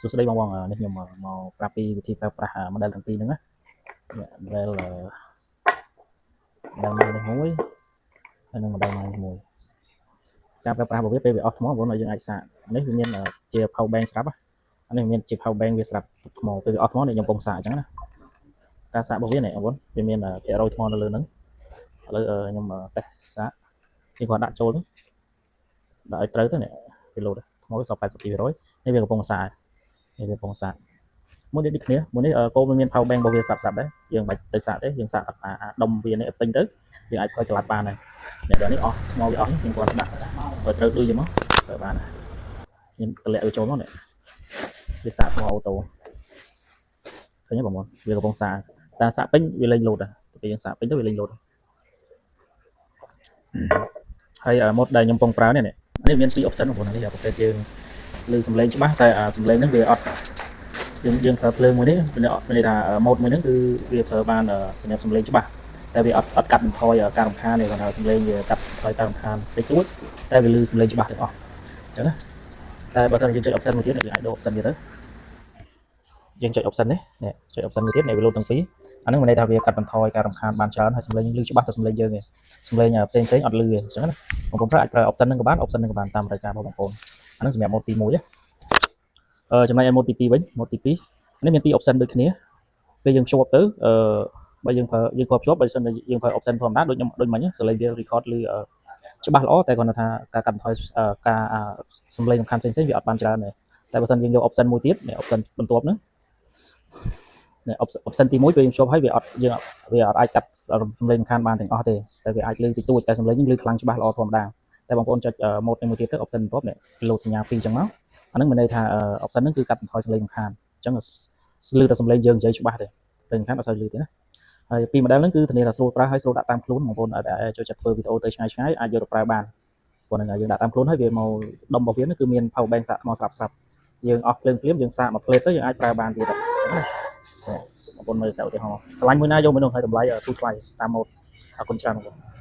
សួស្តីបងនេះខ្ញុំមកប្រាប់ពីវិធីប្រើប្រាស់ model ទាំងពីរហ្នឹងណា model នេះមួយហើយនឹង model នេះមួយការប្រើប្រាស់របស់វាពេលវាអស់ថ្មបងឲ្យយើងអាចសាកនេះវាមានជា power bank ស្រាប់អានេះមានជា power bank វាស្រាប់ថ្មពេលវាអស់ថ្មនេះខ្ញុំកំពុងសាកអញ្ចឹងណាការសាករបស់វានេះបងប្អូនវាមានភាគរយថ្មនៅលើហ្នឹងឥឡូវខ្ញុំតេស្តសាកនេះគាត់ដាក់ចូលដាក់ឲ្យត្រូវទៅនេះវាលោតថ្មវាសល់ 82% នេះវាកំពុងសាកនេះវាកំពុងសាកមួយនេះដូចគ្នាមួយនេះគោលវាមាន power bank របស់វាស្រាប់ដែរយើងមិនទៅសាកទេយើងសាកដុំវានេះពេញទៅយើងអាចប្រើចល័តបានហើយនេះដល់នេះអស់ថ្មវាអស់យើងគាត់ដាក់បើត្រូវដូចយកមកប្រើបានខ្ញុំតម្លាក់វាចូលមកនេះវាសាកថ្មអូតូឃើញទេបងប្អូនវាកំពុងសាកតែសាកពេញវាលេងលោតទៅពេលយើងសាកពេញទៅវាលេងលោតហើយម៉ូតដែលខ្ញុំកំពុងប្រើនេះនេះមាន2 option បងប្អូននេះប្រភេទយើងលើសំឡេងច្បាស់តែសំឡេងហ្នឹងវាអត់យើងប្រើភ្លើងមួយនេះមានន័យថាម៉ូតមួយហ្នឹងគឺវាប្រើបានសម្រាប់សំឡេងច្បាស់តែវាអត់កាត់បន្ថយការរំខានទេគាត់ថាសំឡេងវាកាត់បន្ថយការរំខានតិចតួចតែវាឮសំឡេងច្បាស់ទាំងអស់អញ្ចឹងណាតែបើសិនយើងចុច option មួយទៀតយើងអាចដូរ option ទៀតទៅយើងចុច option នេះចុច option មួយទៀតនេះវាលោតទាំងពីរអាហ្នឹងមានន័យថាវាកាត់បន្ថយការរំខានបានច្រើនហើយសំឡេងឮច្បាស់តែសំឡេងយើងទេសំឡេងផ្សេងអត់ឮទេអញ្ចឹងណាបងប្អូនអាចប្រើ option ហ្នឹងក៏បាន option ហ្នឹងក៏បានតាមរយការរបស់បងប្អូនអាហ្នឹងសម្រាប់ម៉ូតទី1ចំណែកឯម៉ូតទី2វិញម៉ូតទី2នេះមាន2 option ដូចគ្នាពេលយើងភ្ជាប់ទៅបើយើងប្រើភ្ជាប់បើសិនតែយើងប្រើ option ធម្មតាដូចមិញសំឡេងវា record ឬច្បាស់ល្អតែគាត់ថាការកាត់បន្ថយការសំឡេងសំខាន់ផ្សេងវាអត់បានច្រើនទេតែបើសិនយើងយក option មួយទៀតនេះ option បន្ទាប់ហ្នឹងនេះ option ទី1ពេលយើងភ្ជាប់ហើយវាអត់អាចកាត់សំឡេងសំខាន់បានទាំងអស់ទេតែវាអាចលើតិចតួចតែសំឡេងនេះលើខ្លាំងច្បាស់ល្អធម្មតាតែបងប្អូនចុច mode នេះមួយទៀតទៅ option បន្ទាប់នេះលោតសញ្ញា2អញ្ចឹងមកអាហ្នឹងមានន័យថា option ហ្នឹងគឺកាត់បន្ថយសំឡេងសំខាន់អញ្ចឹងឮតែសំឡេងយើងនិយាយច្បាស់ទេសំឡេងសំខាន់អត់សូវឮទេណាហើយពី model ហ្នឹងគឺធានាថាស្រួលប្រើហើយស្រួលដាក់តាមខ្លួនបងប្អូនចូលចិត្តធ្វើវីដេអូទៅឆ្ងាយអាចយកទៅប្រើបានព្រោះហ្នឹងយើងដាក់តាមខ្លួនហើយវាមកដុំរបស់វាគឺមាន power bank សាកថ្មស្រាប់យើងអស់ភ្លើងភ្លាមយើងសាកមកផ្លេតទៅយើងអាចប្រើបានទៀតអញ្ចឹងណាបងប្អូនមើលទៅឧទាហរណ៍ស្រឡាញ់មួយណាយកមួយនោះហើយតម្លៃទូថ្លៃតាមម៉ូតអរគុណច្រើនបងប្អូន